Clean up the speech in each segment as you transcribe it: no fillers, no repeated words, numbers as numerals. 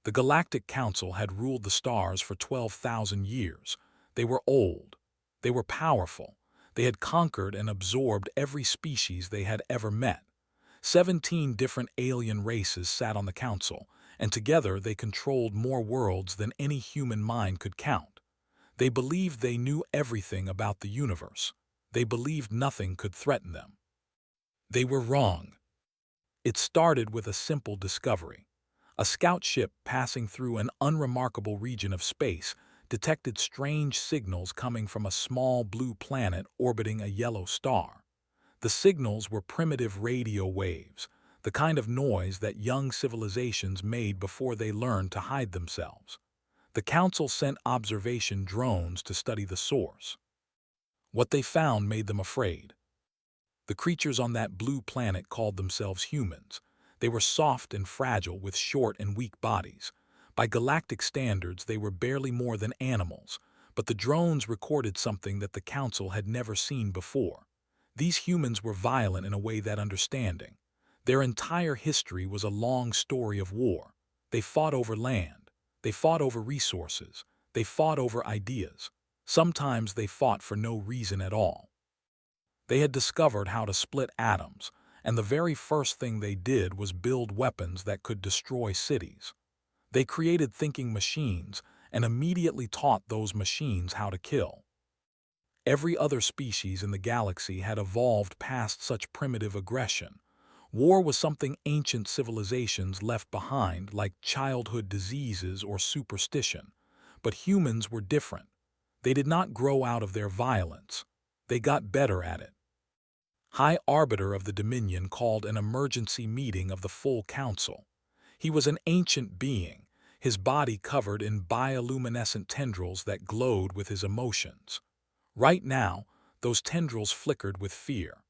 The Galactic Council had ruled the stars for 12,000 years. They were old. They were powerful. They had conquered and absorbed every species they had ever met. 17 different alien races sat on the council, and together they controlled more worlds than any human mind could count. They believed they knew everything about the universe. They believed nothing could threaten them. They were wrong. It started with a simple discovery. A scout ship passing through an unremarkable region of space detected strange signals coming from a small blue planet orbiting a yellow star. The signals were primitive radio waves, the kind of noise that young civilizations made before they learned to hide themselves. The Council sent observation drones to study the source. What they found made them afraid. The creatures on that blue planet called themselves humans. They were soft and fragile with short and weak bodies. By galactic standards, they were barely more than animals, but the drones recorded something that the Council had never seen before. These humans were violent in a way that understanding. Their entire history was a long story of war. They fought over land. They fought over resources. They fought over ideas. Sometimes they fought for no reason at all. They had discovered how to split atoms, and the very first thing they did was build weapons that could destroy cities. They created thinking machines and immediately taught those machines how to kill. Every other species in the galaxy had evolved past such primitive aggression. War was something ancient civilizations left behind, like childhood diseases or superstition. But humans were different. They did not grow out of their violence. They got better at it. High Arbiter of the Dominion called an emergency meeting of the full council. He was an ancient being, his body covered in bioluminescent tendrils that glowed with his emotions. Right now, those tendrils flickered with fear.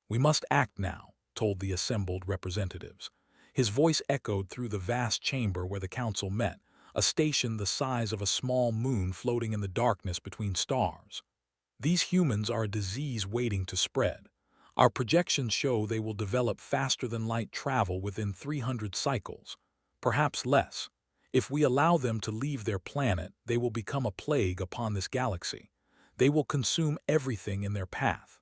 "We must act now," told the assembled representatives. His voice echoed through the vast chamber where the council met, a station the size of a small moon floating in the darkness between stars. "These humans are a disease waiting to spread. Our projections show they will develop faster than light travel within 300 cycles, perhaps less. If we allow them to leave their planet, they will become a plague upon this galaxy. They will consume everything in their path."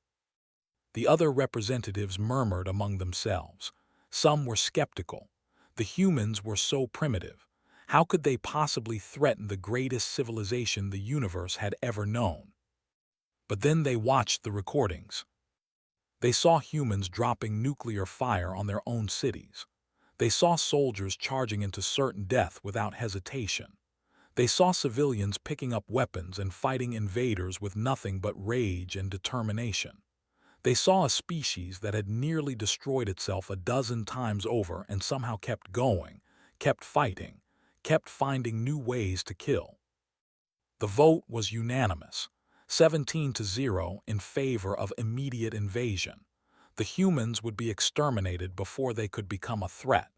The other representatives murmured among themselves. Some were skeptical. The humans were so primitive. How could they possibly threaten the greatest civilization the universe had ever known? But then they watched the recordings. They saw humans dropping nuclear fire on their own cities. They saw soldiers charging into certain death without hesitation. They saw civilians picking up weapons and fighting invaders with nothing but rage and determination. They saw a species that had nearly destroyed itself a dozen times over and somehow kept going, kept fighting, kept finding new ways to kill. The vote was unanimous, 17-0 in favor of immediate invasion. The humans would be exterminated before they could become a threat.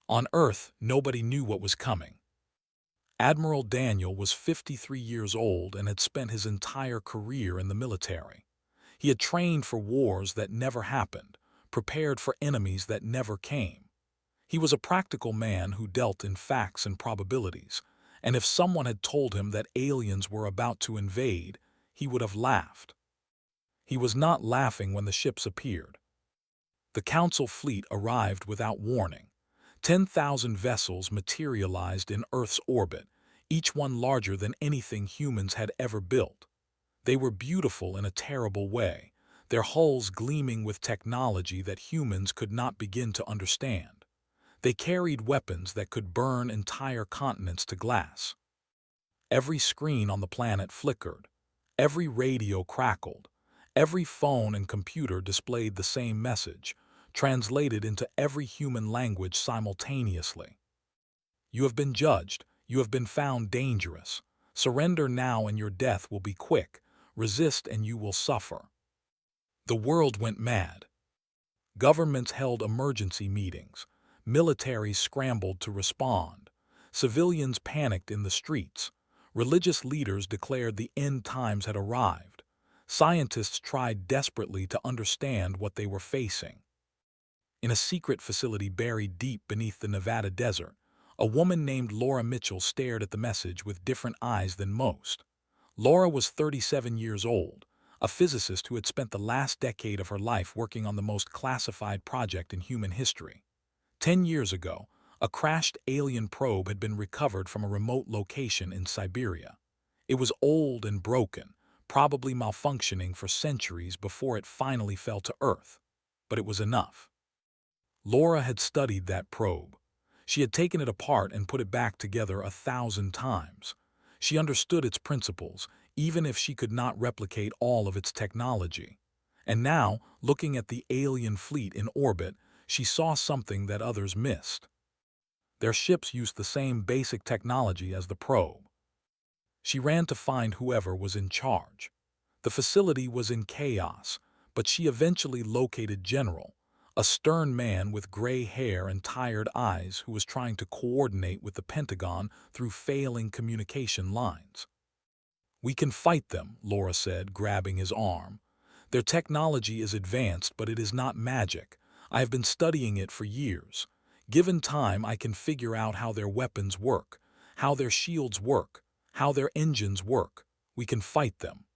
On Earth, nobody knew what was coming. Admiral Daniel was 53 years old and had spent his entire career in the military. He had trained for wars that never happened, prepared for enemies that never came. He was a practical man who dealt in facts and probabilities, and if someone had told him that aliens were about to invade, he would have laughed. He was not laughing when the ships appeared. The Council fleet arrived without warning. 10,000 vessels materialized in Earth's orbit, each one larger than anything humans had ever built. They were beautiful in a terrible way, their hulls gleaming with technology that humans could not begin to understand. They carried weapons that could burn entire continents to glass. Every screen on the planet flickered. Every radio crackled. Every phone and computer displayed the same message, translated into every human language simultaneously. "You have been judged. You have been found dangerous. Surrender now and your death will be quick. Resist and you will suffer." The world went mad. Governments held emergency meetings. Militaries scrambled to respond. Civilians panicked in the streets. Religious leaders declared the end times had arrived. Scientists tried desperately to understand what they were facing. In a secret facility buried deep beneath the Nevada desert, A woman named Laura Mitchell stared at the message with different eyes than most. Laura was 37 years old, a physicist who had spent the last decade of her life working on the most classified project in human history. 10 years ago, a crashed alien probe had been recovered from a remote location in Siberia. It was old and broken, probably malfunctioning for centuries before it finally fell to Earth. But it was enough. Laura had studied that probe. She had taken it apart and put it back together 1,000 times. She understood its principles, even if she could not replicate all of its technology. And now, looking at the alien fleet in orbit, she saw something that others missed. Their ships used the same basic technology as the probe. She ran to find whoever was in charge. The facility was in chaos, but she eventually located General, a stern man with gray hair and tired eyes who was trying to coordinate with the Pentagon through failing communication lines. "We can fight them," Laura said, grabbing his arm. "Their technology is advanced, but it is not magic. I have been studying it for years. Given time, I can figure out how their weapons work, how their shields work, how their engines work. We can fight them."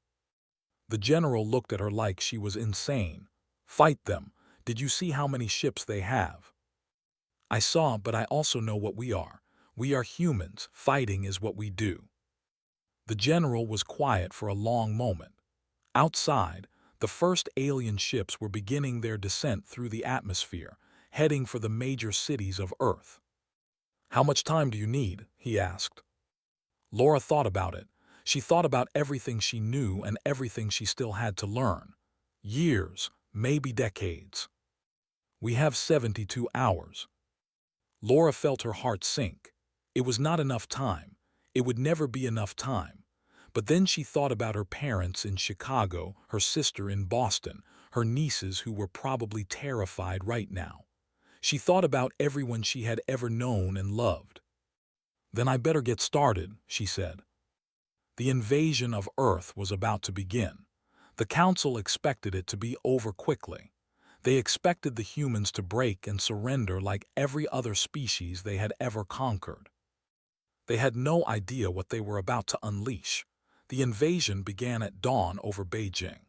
The general looked at her like she was insane. "Fight them? Did you see how many ships they have?" "I saw, but I also know what we are. We are humans. Fighting is what we do." The general was quiet for a long moment. Outside, the first alien ships were beginning their descent through the atmosphere, heading for the major cities of Earth. "How much time do you need?" he asked. Laura thought about it. She thought about everything she knew and everything she still had to learn. Years, maybe decades. "We have 72 hours. Laura felt her heart sink. It was not enough time. It would never be enough time. But then she thought about her parents in Chicago, her sister in Boston, her nieces who were probably terrified right now. She thought about everyone she had ever known and loved. "Then I better get started," she said. The invasion of Earth was about to begin. The Council expected it to be over quickly. They expected the humans to break and surrender like every other species they had ever conquered. They had no idea what they were about to unleash. The invasion began at dawn over Beijing.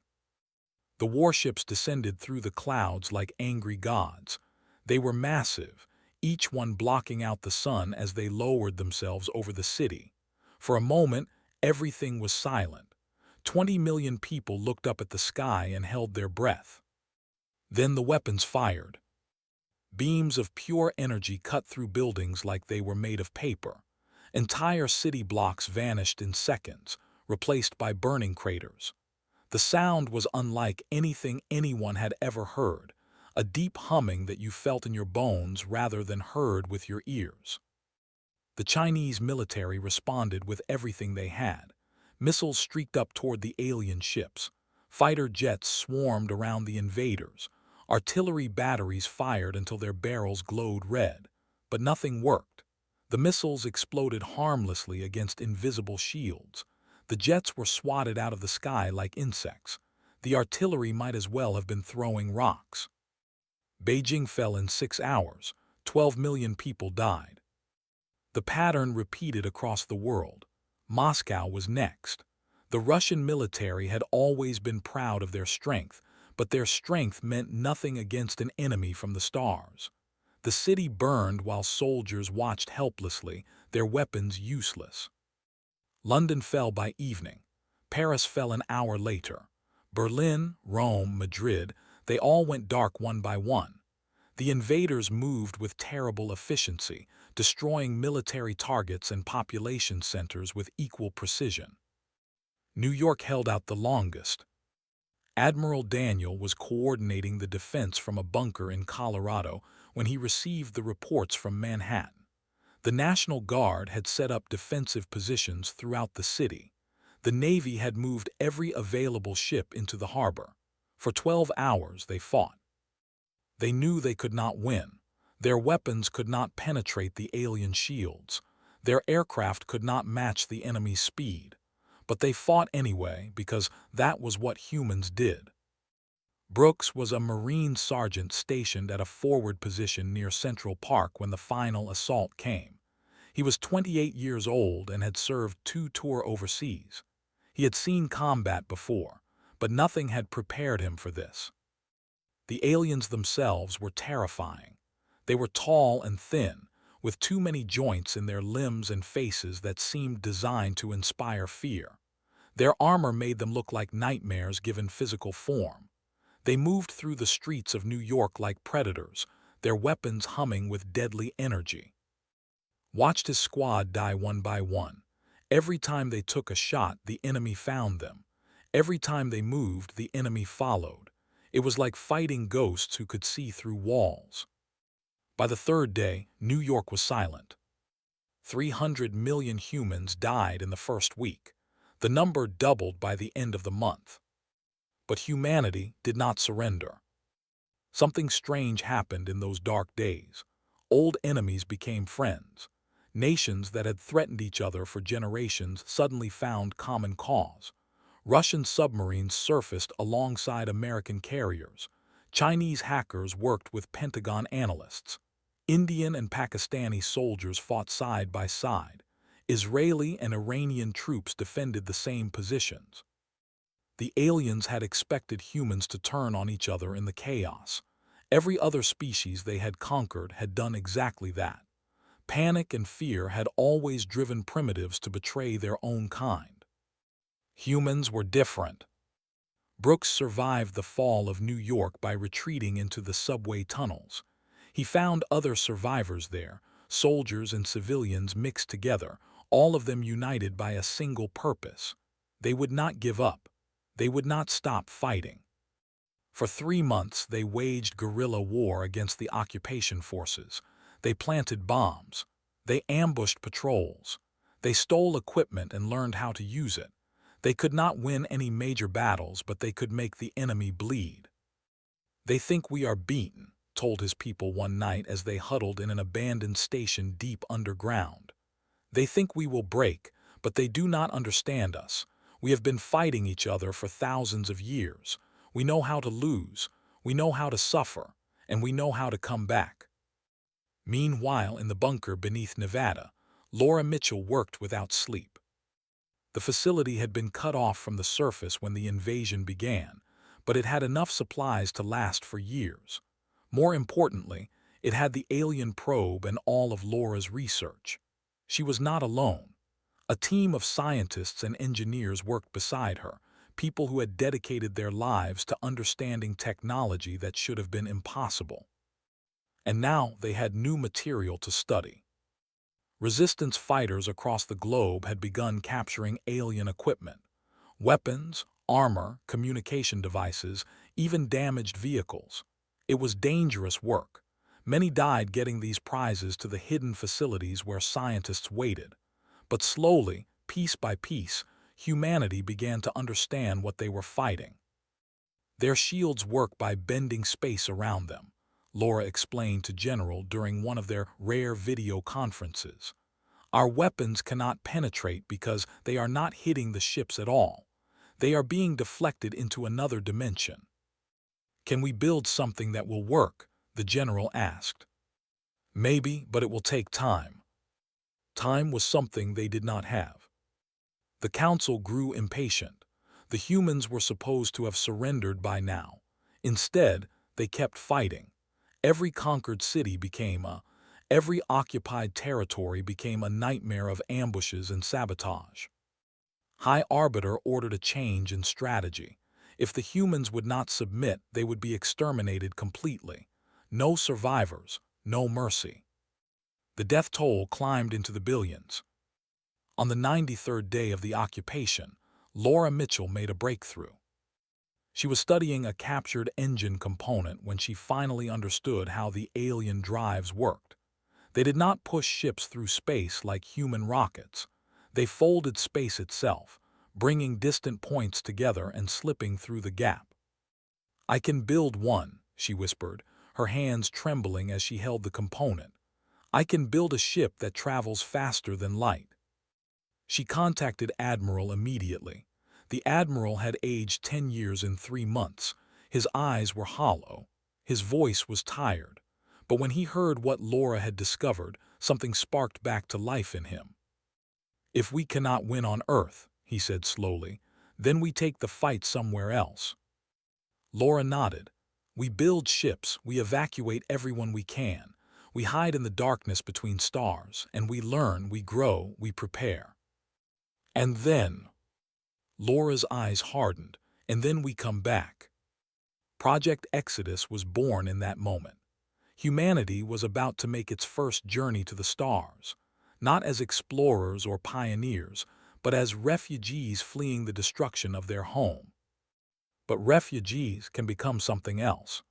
The warships descended through the clouds like angry gods. They were massive, each one blocking out the sun as they lowered themselves over the city. For a moment, everything was silent. 20 million people looked up at the sky and held their breath. Then the weapons fired. Beams of pure energy cut through buildings like they were made of paper. Entire city blocks vanished in seconds, replaced by burning craters. The sound was unlike anything anyone had ever heard, a deep humming that you felt in your bones rather than heard with your ears. The Chinese military responded with everything they had. Missiles streaked up toward the alien ships. Fighter jets swarmed around the invaders. Artillery batteries fired until their barrels glowed red. But nothing worked. The missiles exploded harmlessly against invisible shields. The jets were swatted out of the sky like insects. The artillery might as well have been throwing rocks. Beijing fell in 6 hours. 12 million people died. The pattern repeated across the world. Moscow was next. The Russian military had always been proud of their strength, but their strength meant nothing against an enemy from the stars. The city burned while soldiers watched helplessly, their weapons useless. London fell by evening. Paris fell an hour later. Berlin, Rome, Madrid, they all went dark one by one. The invaders moved with terrible efficiency, destroying military targets and population centers with equal precision. New York held out the longest. Admiral Daniel was coordinating the defense from a bunker in Colorado when he received the reports from Manhattan. The National Guard had set up defensive positions throughout the city. The Navy had moved every available ship into the harbor. For 12 hours they fought. They knew they could not win. Their weapons could not penetrate the alien shields. Their aircraft could not match the enemy's speed. But they fought anyway because that was what humans did. Brooks was a Marine sergeant stationed at a forward position near Central Park when the final assault came. He was 28 years old and had served 2 tours overseas. He had seen combat before, but nothing had prepared him for this. The aliens themselves were terrifying. They were tall and thin, with too many joints in their limbs and faces that seemed designed to inspire fear. Their armor made them look like nightmares given physical form. They moved through the streets of New York like predators, their weapons humming with deadly energy. Watched his squad die one by one. Every time they took a shot, the enemy found them. Every time they moved, the enemy followed. It was like fighting ghosts who could see through walls. By the third day, New York was silent. 300 million humans died in the first week. The number doubled by the end of the month. But humanity did not surrender. Something strange happened in those dark days. Old enemies became friends. Nations that had threatened each other for generations suddenly found common cause. Russian submarines surfaced alongside American carriers. Chinese hackers worked with Pentagon analysts. Indian and Pakistani soldiers fought side by side. Israeli and Iranian troops defended the same positions. The aliens had expected humans to turn on each other in the chaos. Every other species they had conquered had done exactly that. Panic and fear had always driven primitives to betray their own kind. Humans were different. Brooks survived the fall of New York by retreating into the subway tunnels. He found other survivors there, soldiers and civilians mixed together, all of them united by a single purpose. They would not give up. They would not stop fighting. For 3 months, they waged guerrilla war against the occupation forces. They planted bombs. They ambushed patrols. They stole equipment and learned how to use it. They could not win any major battles, but they could make the enemy bleed. "They think we are beaten," told his people one night as they huddled in an abandoned station deep underground. "They think we will break, but they do not understand us. We have been fighting each other for thousands of years. We know how to lose, we know how to suffer, and we know how to come back." Meanwhile, in the bunker beneath Nevada, Laura Mitchell worked without sleep. The facility had been cut off from the surface when the invasion began, but it had enough supplies to last for years. More importantly, it had the alien probe and all of Laura's research. She was not alone. A team of scientists and engineers worked beside her, people who had dedicated their lives to understanding technology that should have been impossible. And now they had new material to study. Resistance fighters across the globe had begun capturing alien equipment. Weapons, armor, communication devices, even damaged vehicles. It was dangerous work. Many died getting these prizes to the hidden facilities where scientists waited. But slowly, piece by piece, humanity began to understand what they were fighting. Their shields work by bending space around them, Laura explained to General during one of their rare video conferences. Our weapons cannot penetrate because they are not hitting the ships at all. They are being deflected into another dimension. "Can we build something that will work?" the general asked. "Maybe, but it will take time." Time was something they did not have. The council grew impatient. The humans were supposed to have surrendered by now. Instead, they kept fighting. Every conquered city every occupied territory became a nightmare of ambushes and sabotage. High Arbiter ordered a change in strategy. If the humans would not submit, they would be exterminated completely. No survivors, no mercy. The death toll climbed into the billions. On the 93rd day of the occupation, Laura Mitchell made a breakthrough. She was studying a captured engine component when she finally understood how the alien drives worked. They did not push ships through space like human rockets. They folded space itself, bringing distant points together and slipping through the gap. "I can build one," she whispered, her hands trembling as she held the component. "I can build a ship that travels faster than light." She contacted Admiral immediately. The Admiral had aged 10 years in 3 months. His eyes were hollow. His voice was tired. But when he heard what Laura had discovered, Something sparked back to life in him. "If we cannot win on Earth," he said slowly, "then we take the fight somewhere else." Laura nodded. "We build ships, we evacuate everyone we can. We hide in the darkness between stars, and we learn, we grow, we prepare." "And then?" Laura's eyes hardened. "And then we come back." Project Exodus was born in that moment. Humanity was about to make its first journey to the stars, not as explorers or pioneers, but as refugees fleeing the destruction of their home. But refugees can become something else.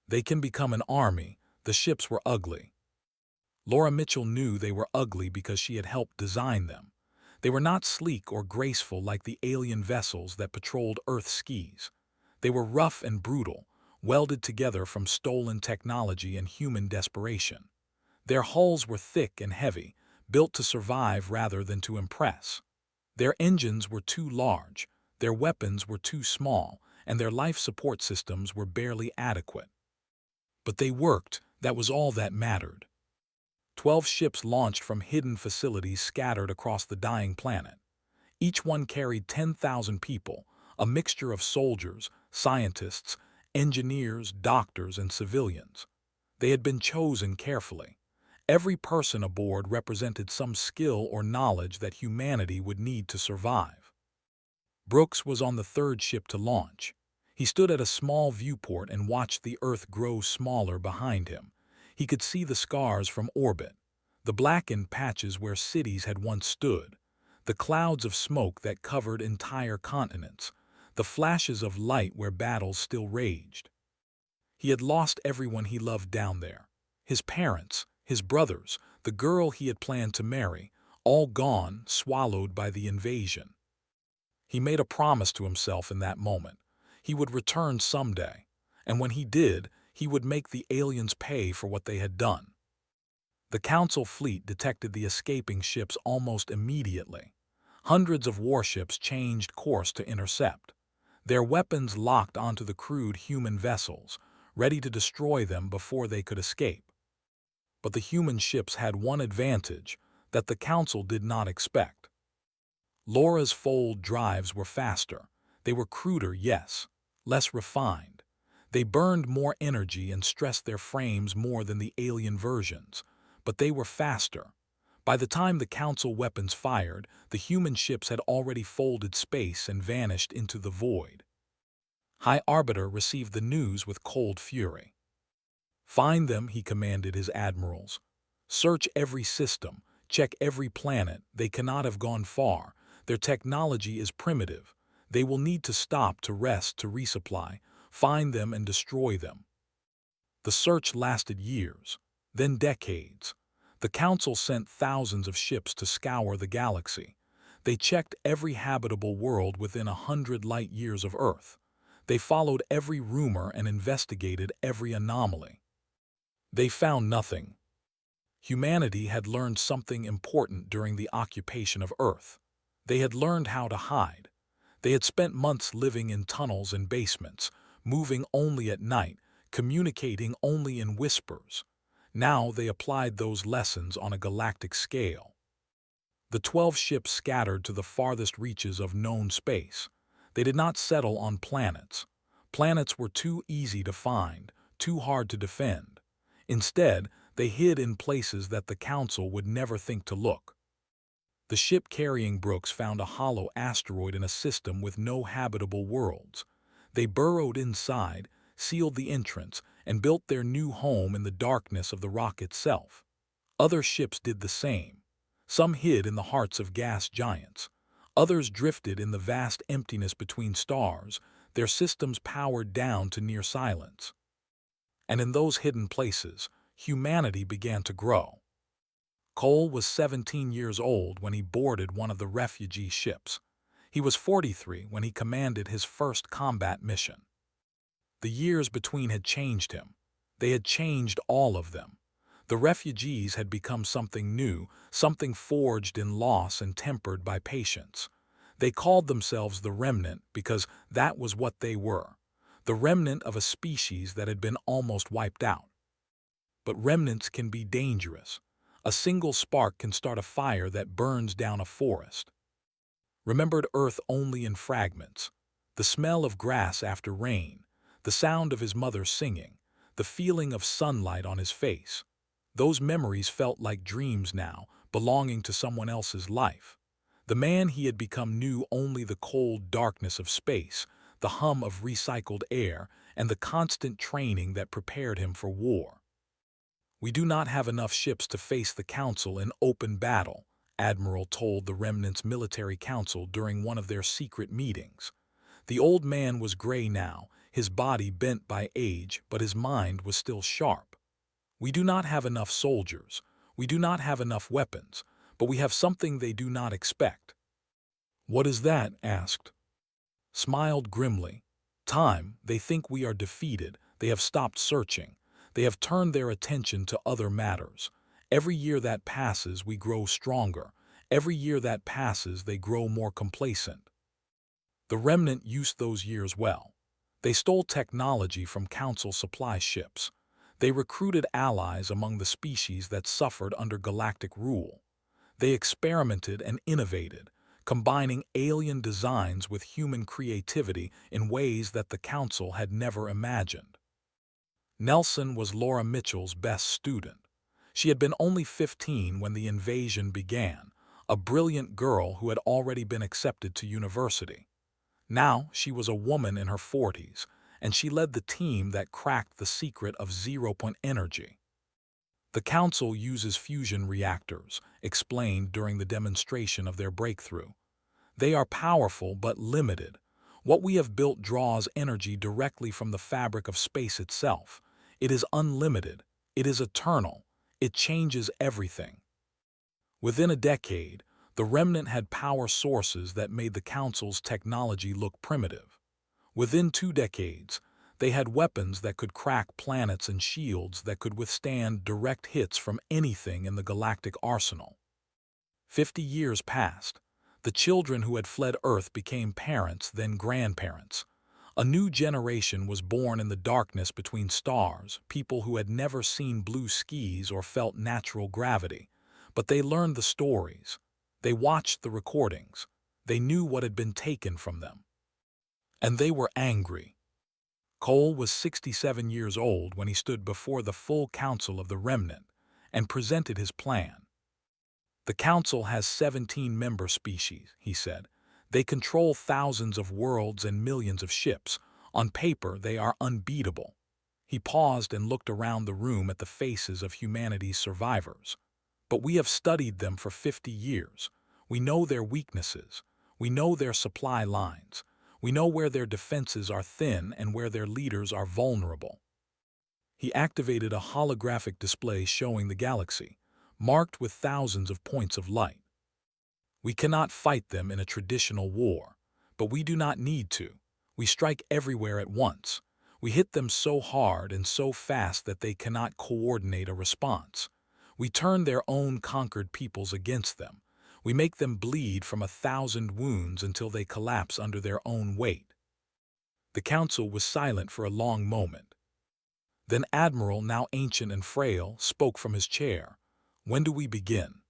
They can become an army. The ships were ugly. Laura Mitchell knew they were ugly because she had helped design them. They were not sleek or graceful like the alien vessels that patrolled Earth's seas. They were rough and brutal, welded together from stolen technology and human desperation. Their hulls were thick and heavy, built to survive rather than to impress. Their engines were too large, their weapons were too small, and their life support systems were barely adequate. But they worked. That was all that mattered. 12 ships launched from hidden facilities scattered across the dying planet. Each one carried 10,000 people, a mixture of soldiers, scientists, engineers, doctors, and civilians. They had been chosen carefully. Every person aboard represented some skill or knowledge that humanity would need to survive. Brooks was on the third ship to launch. He stood at a small viewport and watched the Earth grow smaller behind him. He could see the scars from orbit, the blackened patches where cities had once stood, the clouds of smoke that covered entire continents, the flashes of light where battles still raged. He had lost everyone he loved down there. His parents, his brothers, the girl he had planned to marry, all gone, swallowed by the invasion. He made a promise to himself in that moment. He would return someday, and when he did, he would make the aliens pay for what they had done. The Council fleet detected the escaping ships almost immediately. Hundreds of warships changed course to intercept. Their weapons locked onto the crude human vessels, ready to destroy them before they could escape. But the human ships had one advantage that the Council did not expect. Laura's fold drives were faster. They were cruder, yes, less refined. They burned more energy and stressed their frames more than the alien versions, but they were faster. By the time the Council weapons fired, the human ships had already folded space and vanished into the void. High Arbiter received the news with cold fury. "Find them," he commanded his admirals. "Search every system, check every planet. They cannot have gone far. Their technology is primitive. They will need to stop to rest, to resupply. Find them and destroy them." The search lasted years, then decades. The Council sent thousands of ships to scour the galaxy. They checked every habitable world within 100 light-years of Earth. They followed every rumor and investigated every anomaly. They found nothing. Humanity had learned something important during the occupation of Earth. They had learned how to hide. They had spent months living in tunnels and basements, moving only at night, communicating only in whispers. Now they applied those lessons on a galactic scale. The 12 ships scattered to the farthest reaches of known space. They did not settle on planets. Planets were too easy to find, too hard to defend. Instead, they hid in places that the Council would never think to look. The ship carrying Brooks found a hollow asteroid in a system with no habitable worlds. They burrowed inside, sealed the entrance, and built their new home in the darkness of the rock itself. Other ships did the same. Some hid in the hearts of gas giants. Others drifted in the vast emptiness between stars, their systems powered down to near silence. And in those hidden places, humanity began to grow. Cole was 17 years old when he boarded one of the refugee ships. He was 43 when he commanded his first combat mission. The years between had changed him. They had changed all of them. The refugees had become something new, something forged in loss and tempered by patience. They called themselves the Remnant because that was what they were, the remnant of a species that had been almost wiped out. But remnants can be dangerous. A single spark can start a fire that burns down a forest. Remembered Earth only in fragments. The smell of grass after rain, the sound of his mother singing, the feeling of sunlight on his face. Those memories felt like dreams now, belonging to someone else's life. The man he had become knew only the cold darkness of space, the hum of recycled air, and the constant training that prepared him for war. "We do not have enough ships to face the Council in open battle," Admiral told the Remnant's military council during one of their secret meetings. The old man was gray now, his body bent by age, but his mind was still sharp. "We do not have enough soldiers. We do not have enough weapons, but we have something they do not expect." "What is that?" asked. Smiled grimly. "Time. They think we are defeated. They have stopped searching. They have turned their attention to other matters. Every year that passes, we grow stronger. Every year that passes, they grow more complacent." The Remnant used those years well. They stole technology from Council supply ships. They recruited allies among the species that suffered under galactic rule. They experimented and innovated, combining alien designs with human creativity in ways that the Council had never imagined. Nelson was Laura Mitchell's best student. She had been only 15 when the invasion began, a brilliant girl who had already been accepted to university. Now she was a woman in her 40s, and she led the team that cracked the secret of zero-point energy. "The Council uses fusion reactors," explained during the demonstration of their breakthrough. "They are powerful but limited. What we have built draws energy directly from the fabric of space itself. It is unlimited. It is eternal. It changes everything." Within a decade, the Remnant had power sources that made the Council's technology look primitive. Within 2 decades, they had weapons that could crack planets and shields that could withstand direct hits from anything in the galactic arsenal. 50 years passed. The children who had fled Earth became parents, then grandparents. A new generation was born in the darkness between stars, people who had never seen blue skies or felt natural gravity. But they learned the stories. They watched the recordings. They knew what had been taken from them. And they were angry. Cole was 67 years old when he stood before the full council of the Remnant and presented his plan. "The Council has 17 member species," he said. "They control thousands of worlds and millions of ships. On paper, they are unbeatable." He paused and looked around the room at the faces of humanity's survivors. "But we have studied them for 50 years. We know their weaknesses. We know their supply lines. We know where their defenses are thin and where their leaders are vulnerable." He activated a holographic display showing the galaxy, marked with thousands of points of light. "We cannot fight them in a traditional war, but we do not need to. We strike everywhere at once. We hit them so hard and so fast that they cannot coordinate a response. We turn their own conquered peoples against them. We make them bleed from 1,000 wounds until they collapse under their own weight." The council was silent for a long moment. Then Admiral, now ancient and frail, spoke from his chair. "When do we begin?"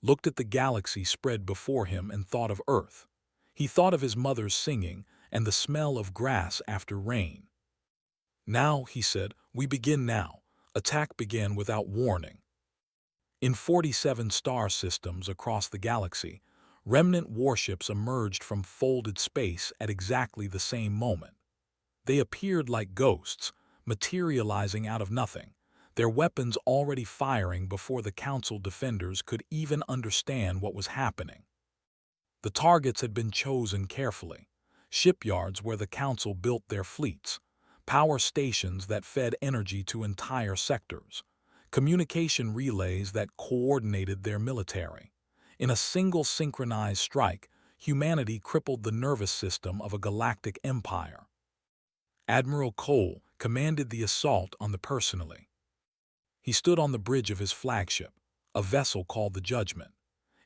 Looked at the galaxy spread before him and thought of Earth. He thought of his mother's singing and the smell of grass after rain. "Now," he said, "we begin now." Attack began without warning. In 47 star systems across the galaxy, remnant warships emerged from folded space at exactly the same moment. They appeared like ghosts, materializing out of nothing, their weapons already firing before the Council defenders could even understand what was happening. The targets had been chosen carefully: shipyards where the Council built their fleets, power stations that fed energy to entire sectors, communication relays that coordinated their military. In a single synchronized strike, humanity crippled the nervous system of a galactic empire. Admiral Cole commanded the assault on the personally. He stood on the bridge of his flagship, a vessel called the Judgment.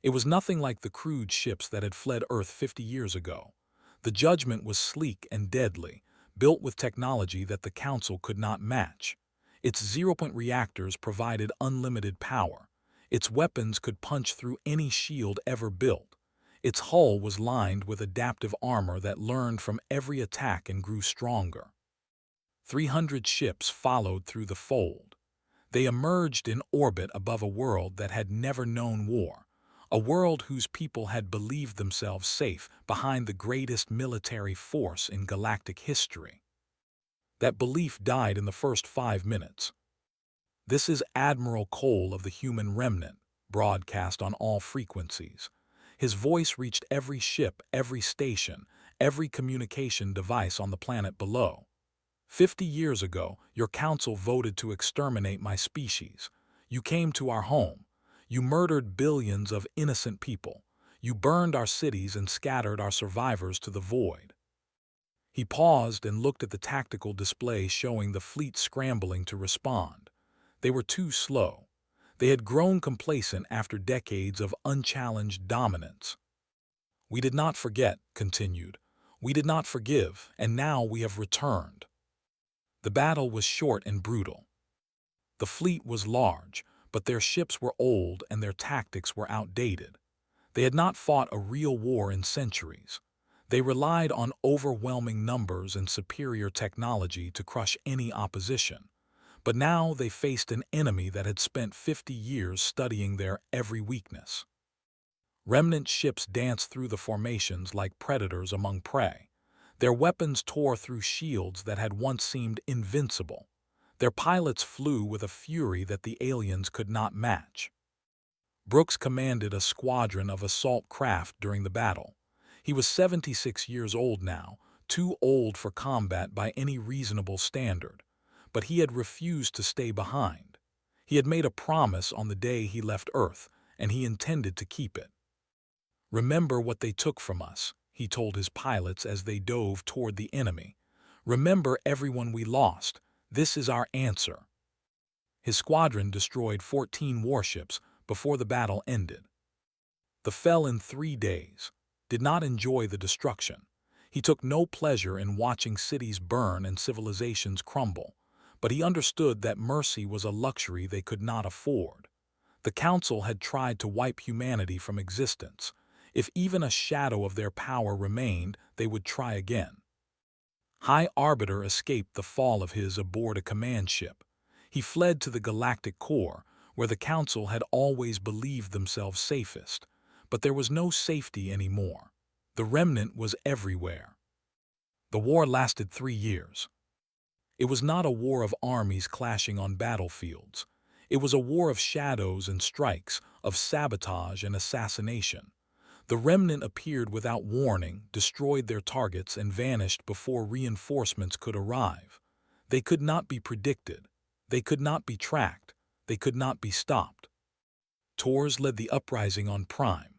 It was nothing like the crude ships that had fled Earth 50 years ago. The Judgment was sleek and deadly, built with technology that the Council could not match. Its zero-point reactors provided unlimited power. Its weapons could punch through any shield ever built. Its hull was lined with adaptive armor that learned from every attack and grew stronger. 300 ships followed through the fold. They emerged in orbit above a world that had never known war, a world whose people had believed themselves safe behind the greatest military force in galactic history. That belief died in the first 5 minutes. This is Admiral Cole of the Human Remnant, broadcast on all frequencies. His voice reached every ship, every station, every communication device on the planet below. 50 years ago, your council voted to exterminate my species. You came to our home. You murdered billions of innocent people. You burned our cities and scattered our survivors to the void. He paused and looked at the tactical display showing the fleet scrambling to respond. They were too slow. They had grown complacent after decades of unchallenged dominance. We did not forget, continued. We did not forgive, and now we have returned. The battle was short and brutal. The fleet was large, but their ships were old and their tactics were outdated. They had not fought a real war in centuries. They relied on overwhelming numbers and superior technology to crush any opposition. But now they faced an enemy that had spent 50 years studying their every weakness. Remnant ships danced through the formations like predators among prey. Their weapons tore through shields that had once seemed invincible. Their pilots flew with a fury that the aliens could not match. Brooks commanded a squadron of assault craft during the battle. He was 76 years old now, too old for combat by any reasonable standard. But he had refused to stay behind. He had made a promise on the day he left Earth, and he intended to keep it. Remember what they took from us, he told his pilots as they dove toward the enemy. Remember everyone we lost. This is our answer. His squadron destroyed 14 warships before the battle ended. The fell in 3 days, did not enjoy the destruction. He took no pleasure in watching cities burn and civilizations crumble, but he understood that mercy was a luxury they could not afford. The Council had tried to wipe humanity from existence. If even a shadow of their power remained, they would try again. High Arbiter escaped the fall of his aboard a command ship. He fled to the galactic core, where the Council had always believed themselves safest. But there was no safety anymore. The remnant was everywhere. The war lasted 3 years. It was not a war of armies clashing on battlefields. It was a war of shadows and strikes, of sabotage and assassination. The remnant appeared without warning, destroyed their targets, and vanished before reinforcements could arrive. They could not be predicted. They could not be tracked. They could not be stopped. Tors led the uprising on Prime.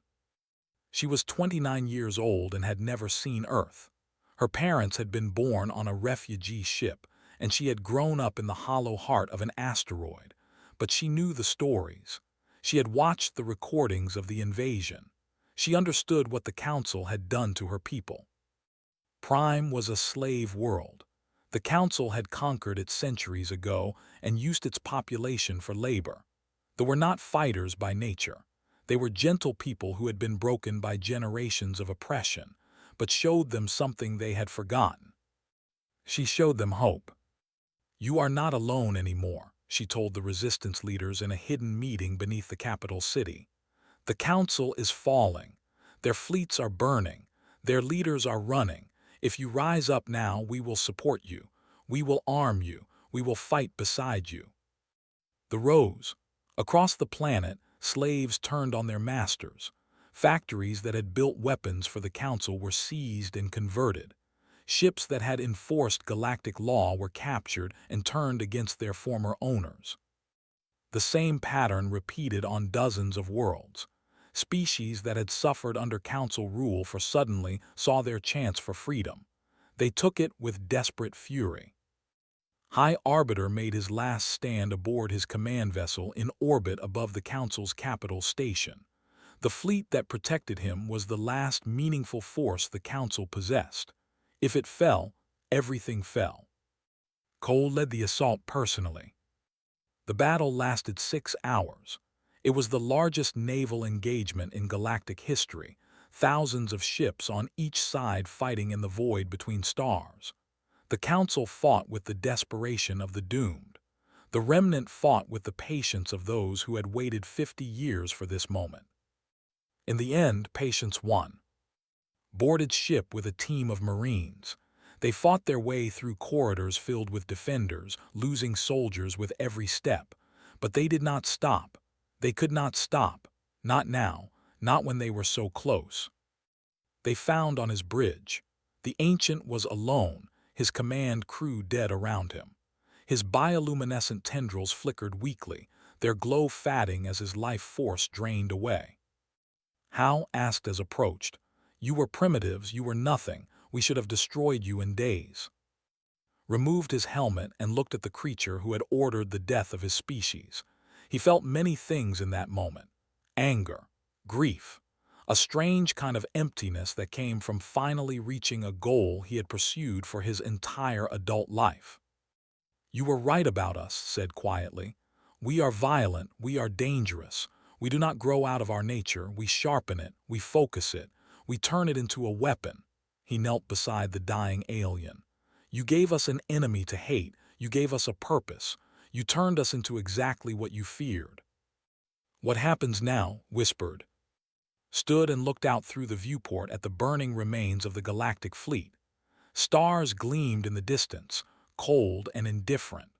She was 29 years old and had never seen Earth. Her parents had been born on a refugee ship, and she had grown up in the hollow heart of an asteroid. But she knew the stories. She had watched the recordings of the invasion. She understood what the Council had done to her people. Prime was a slave world. The Council had conquered it centuries ago and used its population for labor. They were not fighters by nature. They were gentle people who had been broken by generations of oppression, but showed them something they had forgotten. She showed them hope. You are not alone anymore, she told the resistance leaders in a hidden meeting beneath the capital city. The Council is falling. Their fleets are burning. Their leaders are running. If you rise up now, we will support you. We will arm you. We will fight beside you. The rose. Across the planet, slaves turned on their masters. Factories that had built weapons for the Council were seized and converted. Ships that had enforced galactic law were captured and turned against their former owners. The same pattern repeated on dozens of worlds. Species that had suffered under Council rule for suddenly saw their chance for freedom. They took it with desperate fury. High Arbiter made his last stand aboard his command vessel in orbit above the Council's capital station. The fleet that protected him was the last meaningful force the Council possessed. If it fell, everything fell. Cole led the assault personally. The battle lasted 6 hours. It was the largest naval engagement in galactic history, thousands of ships on each side fighting in the void between stars. The Council fought with the desperation of the doomed. The remnant fought with the patience of those who had waited 50 years for this moment. In the end, patience won. Boarded ship with a team of Marines. They fought their way through corridors filled with defenders, losing soldiers with every step. But they did not stop. They could not stop. Not now, not when they were so close. They found on his bridge. The Ancient was alone, his command crew dead around him. His bioluminescent tendrils flickered weakly, their glow fading as his life force drained away. Hal asked as approached, "You were primitives, you were nothing. We should have destroyed you in days." Removed his helmet and looked at the creature who had ordered the death of his species. He felt many things in that moment. Anger, grief, a strange kind of emptiness that came from finally reaching a goal he had pursued for his entire adult life. "You were right about us," said quietly. "We are violent, we are dangerous. We do not grow out of our nature, we sharpen it, we focus it, we turn it into a weapon." He knelt beside the dying alien. "You gave us an enemy to hate, you gave us a purpose. You turned us into exactly what you feared." "What happens now?" whispered. Stood and looked out through the viewport at the burning remains of the galactic fleet. Stars gleamed in the distance, cold and indifferent.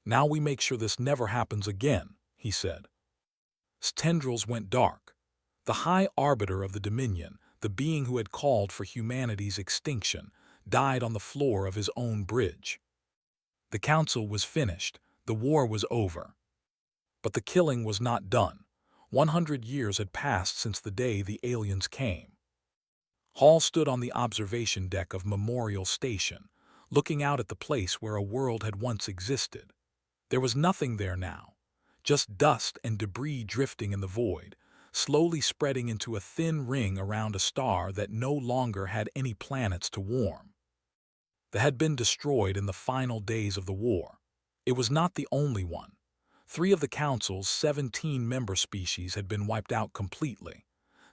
"Now we make sure this never happens again," he said. His tendrils went dark. The High Arbiter of the Dominion, the being who had called for humanity's extinction, died on the floor of his own bridge. The Council was finished. The war was over. But the killing was not done. 100 years had passed since the day the aliens came. Hall stood on the observation deck of Memorial Station, looking out at the place where a world had once existed. There was nothing there now, just dust and debris drifting in the void, slowly spreading into a thin ring around a star that no longer had any planets to warm. That had been destroyed in the final days of the war. It was not the only one. 3 of the Council's 17 member species had been wiped out completely.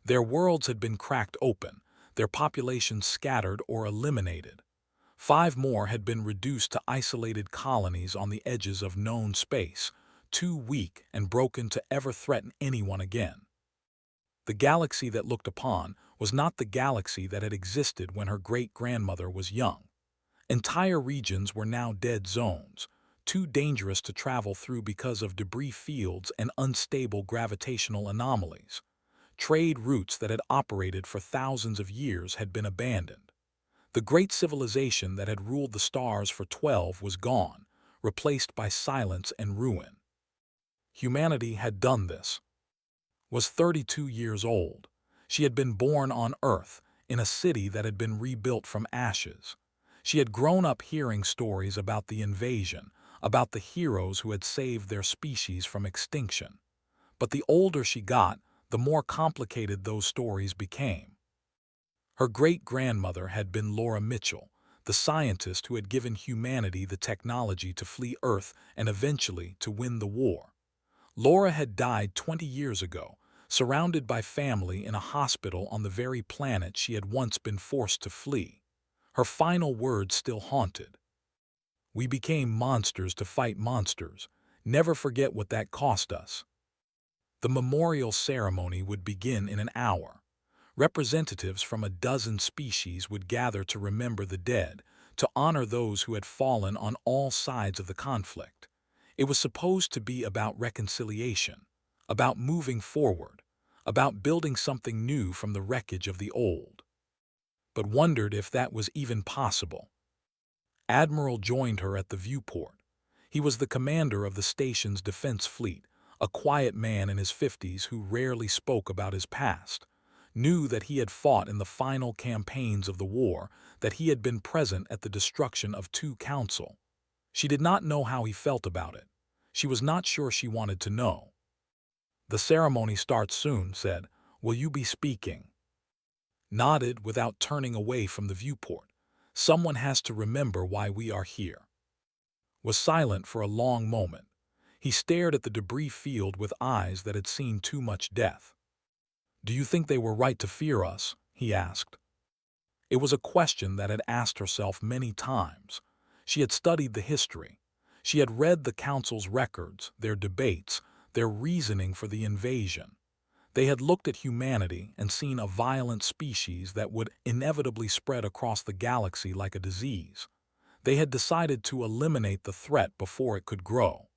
Their worlds had been cracked open, their populations scattered or eliminated. 5 more had been reduced to isolated colonies on the edges of known space, too weak and broken to ever threaten anyone again. The galaxy that looked upon was not the galaxy that had existed when her great-grandmother was young. Entire regions were now dead zones, too dangerous to travel through because of debris fields and unstable gravitational anomalies. Trade routes that had operated for thousands of years had been abandoned. The great civilization that had ruled the stars for 12 was gone, replaced by silence and ruin. Humanity had done this. Was 32 years old. She had been born on Earth, in a city that had been rebuilt from ashes. She had grown up hearing stories about the invasion, about the heroes who had saved their species from extinction. But the older she got, the more complicated those stories became. Her great-grandmother had been Laura Mitchell, the scientist who had given humanity the technology to flee Earth and eventually to win the war. Laura had died 20 years ago, surrounded by family in a hospital on the very planet she had once been forced to flee. Her final words still haunted. "We became monsters to fight monsters. Never forget what that cost us." The memorial ceremony would begin in an hour. Representatives from a dozen species would gather to remember the dead, to honor those who had fallen on all sides of the conflict. It was supposed to be about reconciliation, about moving forward, about building something new from the wreckage of the old. But wondered if that was even possible. Admiral joined her at the viewport. He was the commander of the station's defense fleet, a quiet man in his 50s who rarely spoke about his past, knew that he had fought in the final campaigns of the war, that he had been present at the destruction of 2 council. She did not know how he felt about it. She was not sure she wanted to know. "The ceremony starts soon," said. "Will you be speaking?" Nodded without turning away from the viewport. "Someone has to remember why we are here." Was silent for a long moment. He stared at the debris field with eyes that had seen too much death. "Do you think they were right to fear us?" he asked. It was a question that had asked herself many times. She had studied the history. She had read the Council's records, their debates, their reasoning for the invasion. They had looked at humanity and seen a violent species that would inevitably spread across the galaxy like a disease. They had decided to eliminate the threat before it could grow.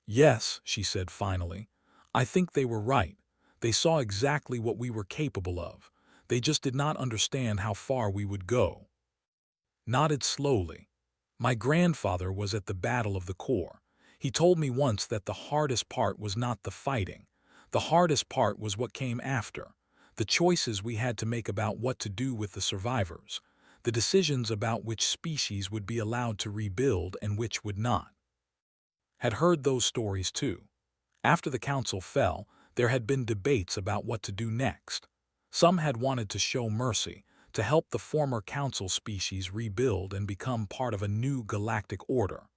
"Yes," she said finally, "I think they were right. They saw exactly what we were capable of. They just did not understand how far we would go." Nodded slowly. "My grandfather was at the Battle of the Core. He told me once that the hardest part was not the fighting. The hardest part was what came after. The choices we had to make about what to do with the survivors. The decisions about which species would be allowed to rebuild and which would not." Had heard those stories too. After the council fell, there had been debates about what to do next. Some had wanted to show mercy, to help the former council species rebuild and become part of a new galactic order.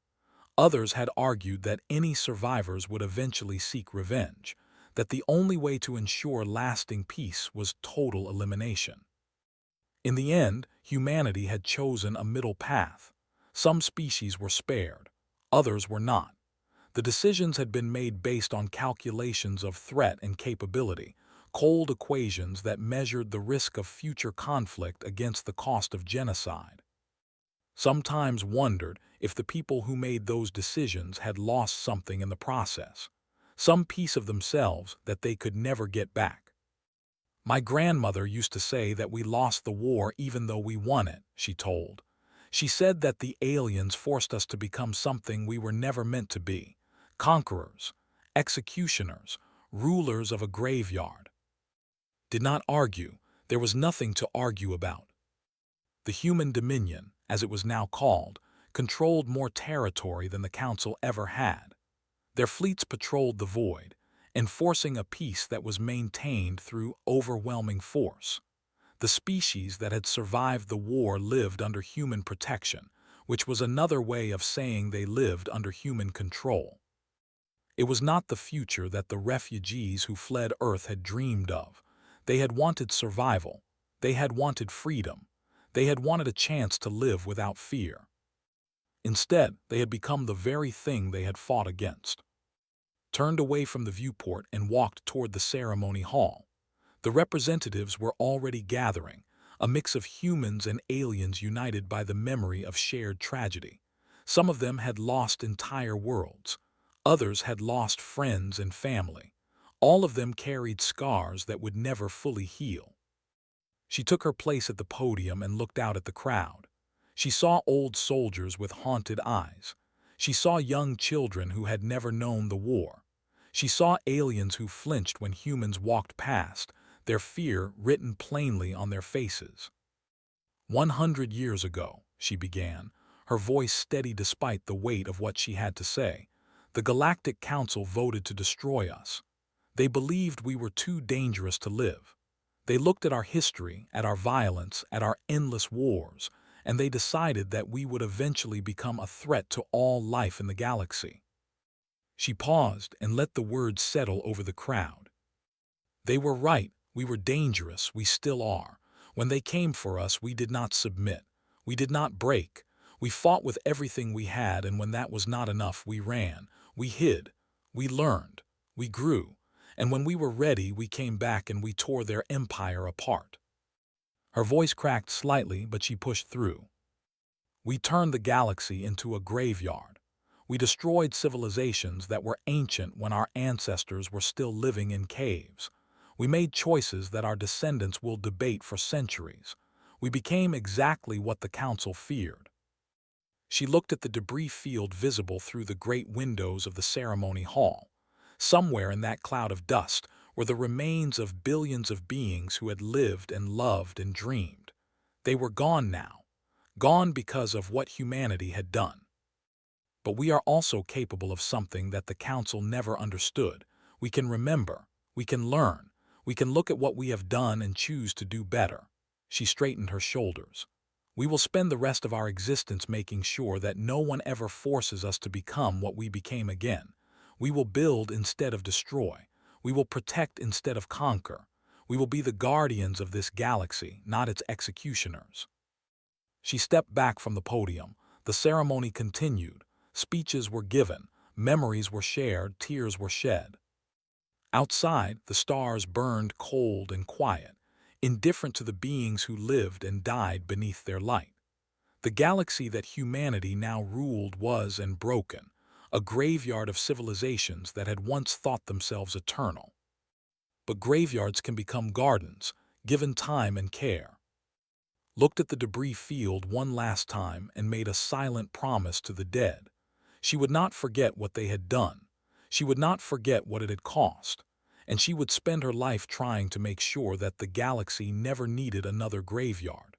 Others had argued that any survivors would eventually seek revenge, that the only way to ensure lasting peace was total elimination. In the end, humanity had chosen a middle path. Some species were spared, others were not. The decisions had been made based on calculations of threat and capability, cold equations that measured the risk of future conflict against the cost of genocide. Sometimes wondered if the people who made those decisions had lost something in the process, some piece of themselves that they could never get back. "My grandmother used to say that we lost the war even though we won it," she told. "She said that the aliens forced us to become something we were never meant to be. Conquerors, executioners, rulers of a graveyard." Did not argue. There was nothing to argue about. The human dominion, as it was now called, controlled more territory than the council ever had. Their fleets patrolled the void, enforcing a peace that was maintained through overwhelming force. The species that had survived the war lived under human protection, which was another way of saying they lived under human control. It was not the future that the refugees who fled Earth had dreamed of. They had wanted survival. They had wanted freedom. They had wanted a chance to live without fear. Instead, they had become the very thing they had fought against. Turned away from the viewport and walked toward the ceremony hall. The representatives were already gathering, a mix of humans and aliens united by the memory of shared tragedy. Some of them had lost entire worlds. Others had lost friends and family. All of them carried scars that would never fully heal. She took her place at the podium and looked out at the crowd. She saw old soldiers with haunted eyes. She saw young children who had never known the war. She saw aliens who flinched when humans walked past, their fear written plainly on their faces. 100 years ago, she began, her voice steady despite the weight of what she had to say, the Galactic Council voted to destroy us. They believed we were too dangerous to live. They looked at our history, at our violence, at our endless wars, and they decided that we would eventually become a threat to all life in the galaxy. She paused and let the words settle over the crowd. They were right. We were dangerous. We still are. When they came for us, we did not submit. We did not break. We fought with everything we had, and when that was not enough, we ran. We hid. We learned. We grew. And when we were ready, we came back and we tore their empire apart. Her voice cracked slightly, but she pushed through. We turned the galaxy into a graveyard. We destroyed civilizations that were ancient when our ancestors were still living in caves. We made choices that our descendants will debate for centuries. We became exactly what the Council feared. She looked at the debris field visible through the great windows of the ceremony hall. Somewhere in that cloud of dust were the remains of billions of beings who had lived and loved and dreamed. They were gone now, gone because of what humanity had done. But we are also capable of something that the Council never understood. We can remember, we can learn, we can look at what we have done and choose to do better. She straightened her shoulders. We will spend the rest of our existence making sure that no one ever forces us to become what we became again. We will build instead of destroy. We will protect instead of conquer. We will be the guardians of this galaxy, not its executioners." She stepped back from the podium. The ceremony continued. Speeches were given, memories were shared, tears were shed. Outside, the stars burned cold and quiet, indifferent to the beings who lived and died beneath their light. The galaxy that humanity now ruled was and broken, a graveyard of civilizations that had once thought themselves eternal. But graveyards can become gardens, given time and care. Looked at the debris field one last time and made a silent promise to the dead. She would not forget what they had done. She would not forget what it had cost. And she would spend her life trying to make sure that the galaxy never needed another graveyard.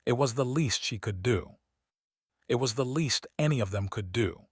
It was the least she could do. It was the least any of them could do.